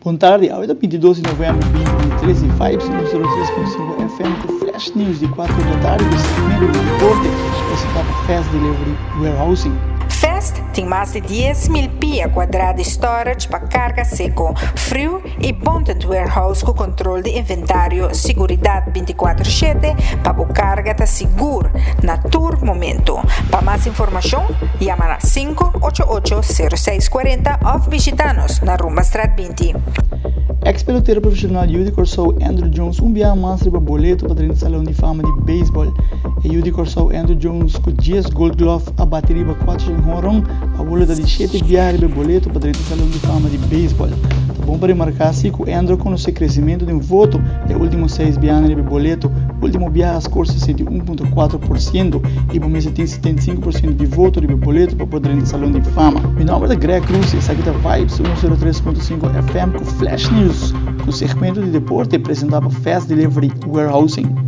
Boa tarde, hoje é 22 de novembro de 2013 e Vibes no 03.5 FM com Flash News de 4 da tarde, do segmento do deporte, esse etapa Fast Delivery Warehousing. Fast tem mais de 10.000 pia quadrada de storage para carga seco, frio e Bonded Warehouse com controle de inventário, segurança 24/7 para a carga estar segura na todo momento. Para mais informação, chama na 588-0640 ou visita-nos na Rumba Strat 20. Ex-peloteiro profissional Judy Corso Andrew Jones bia mostra para boleto para dentro do salão de fama de beisebol. E Judy Corso Andrew Jones com 10 Gold Glove a bateria para 4 em Honron, a boleto de 7 bia de boleto para dentro do salão de fama de beisebol. Tá bom para remarcar assim que o Andrew conhece o crescimento de um voto de últimos 6 bia de boleto, último bia a score 61.4% e por mês tem 75% de voto de boleto para poder dentro do salão de fama. Meu nome é Greg Cruz e essa aqui tá Vibes 103.5 FM com Flash News, com o segmento de deporte apresentado por Fast Delivery Warehousing.